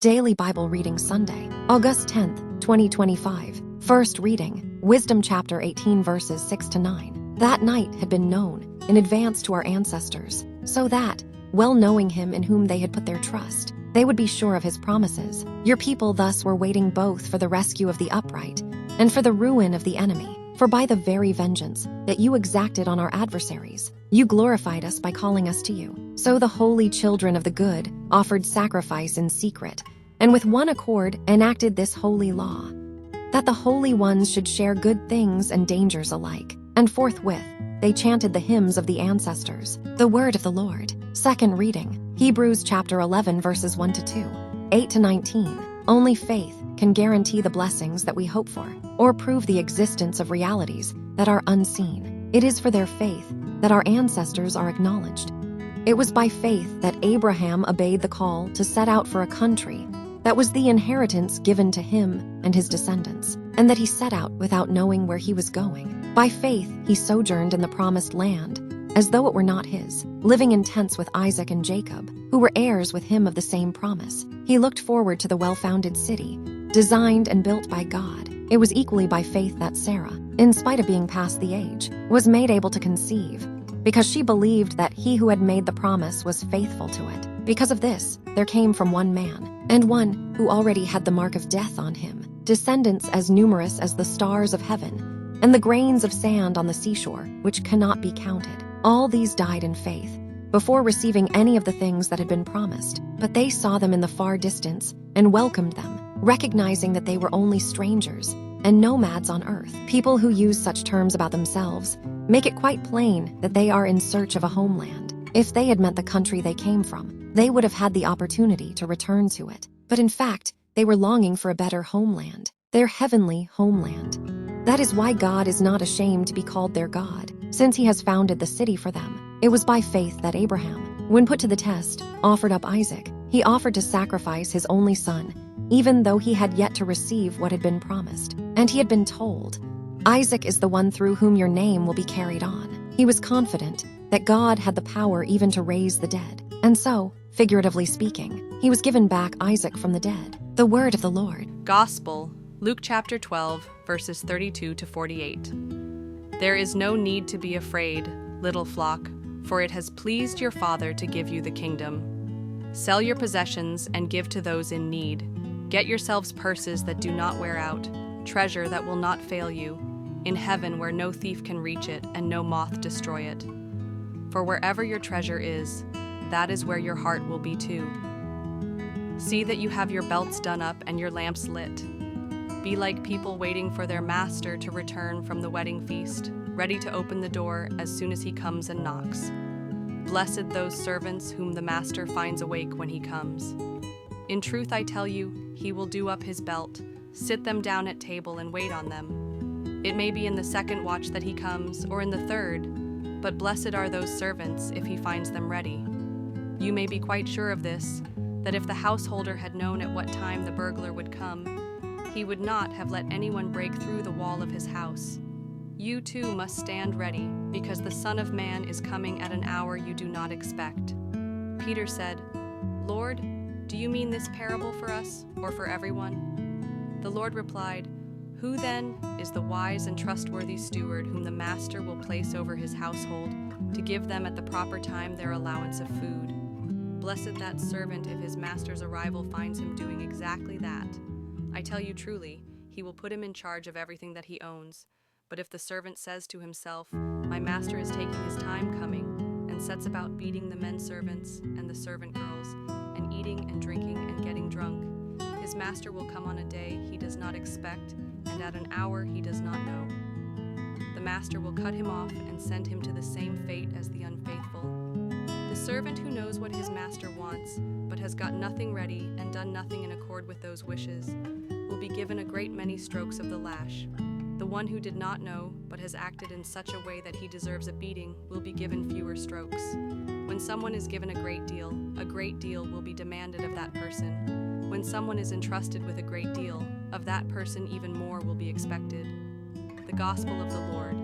Daily Bible Reading Sunday, August 10th, 2025. First reading, Wisdom chapter 18 verses 6-9. That night had been known in advance to our ancestors, so that, well knowing him in whom they had put their trust, they would be sure of his promises. Your people thus were waiting both for the rescue of the upright and for the ruin of the enemy. For by the very vengeance that you exacted on our adversaries, you glorified us by calling us to you. So the holy children of the good offered sacrifice in secret, and with one accord enacted this holy law, that the holy ones should share good things and dangers alike. And forthwith they chanted the hymns of the ancestors, the word of the Lord. Second reading, Hebrews chapter 11 verses 1-2, 8-19. Only faith can guarantee the blessings that we hope for, or prove the existence of realities that are unseen. It is for their faith that our ancestors are acknowledged. It was by faith that Abraham obeyed the call to set out for a country that was the inheritance given to him and his descendants, and that he set out without knowing where he was going. By faith, he sojourned in the promised land, as though it were not his, living in tents with Isaac and Jacob, who were heirs with him of the same promise. He looked forward to the well-founded city, designed and built by God. It was equally by faith that Sarah, in spite of being past the age, was made able to conceive, because she believed that he who had made the promise was faithful to it. Because of this, there came from one man, and one who already had the mark of death on him, descendants as numerous as the stars of heaven, and the grains of sand on the seashore, which cannot be counted. All these died in faith, before receiving any of the things that had been promised. But they saw them in the far distance and welcomed them, recognizing that they were only strangers and nomads on earth. People who use such terms about themselves make it quite plain that they are in search of a homeland. If they had meant the country they came from, they would have had the opportunity to return to it. But in fact, they were longing for a better homeland, their heavenly homeland. That is why God is not ashamed to be called their God, since he has founded the city for them. It was by faith that Abraham, when put to the test, offered up Isaac. He offered to sacrifice his only son, even though he had yet to receive what had been promised. And he had been told, "Isaac is the one through whom your name will be carried on." He was confident that God had the power even to raise the dead. And so, figuratively speaking, he was given back Isaac from the dead. The word of the Lord. Gospel, Luke chapter 12, verses 32-48. There is no need to be afraid, little flock, for it has pleased your Father to give you the kingdom. Sell your possessions and give to those in need. Get yourselves purses that do not wear out, treasure that will not fail you, in heaven where no thief can reach it and no moth destroy it. For wherever your treasure is, that is where your heart will be too. See that you have your belts done up and your lamps lit. Be like people waiting for their master to return from the wedding feast, ready to open the door as soon as he comes and knocks. Blessed those servants whom the master finds awake when he comes. In truth I tell you, he will do up his belt, sit them down at table and wait on them. It may be in the second watch that he comes, or in the third, but blessed are those servants if he finds them ready. You may be quite sure of this, that if the householder had known at what time the burglar would come, he would not have let anyone break through the wall of his house. You too must stand ready, because the Son of Man is coming at an hour you do not expect. Peter said, "Lord, do you mean this parable for us, or for everyone?" The Lord replied, "Who then is the wise and trustworthy steward whom the master will place over his household to give them at the proper time their allowance of food? Blessed that servant if his master's arrival finds him doing exactly that. I tell you truly, he will put him in charge of everything that he owns. But if the servant says to himself, 'My master is taking his time coming,' and sets about beating the men servants and the servant girls, and eating and drinking and getting drunk, his master will come on a day he does not expect, and at an hour he does not know. The master will cut him off and send him to the same fate as the unfaithful. The servant who knows what his master wants, but has got nothing ready and done nothing in accord with those wishes, will be given a great many strokes of the lash. The one who did not know, but has acted in such a way that he deserves a beating, will be given fewer strokes. When someone is given a great deal will be demanded of that person. When someone is entrusted with a great deal, of that person even more will be expected." The Gospel of the Lord.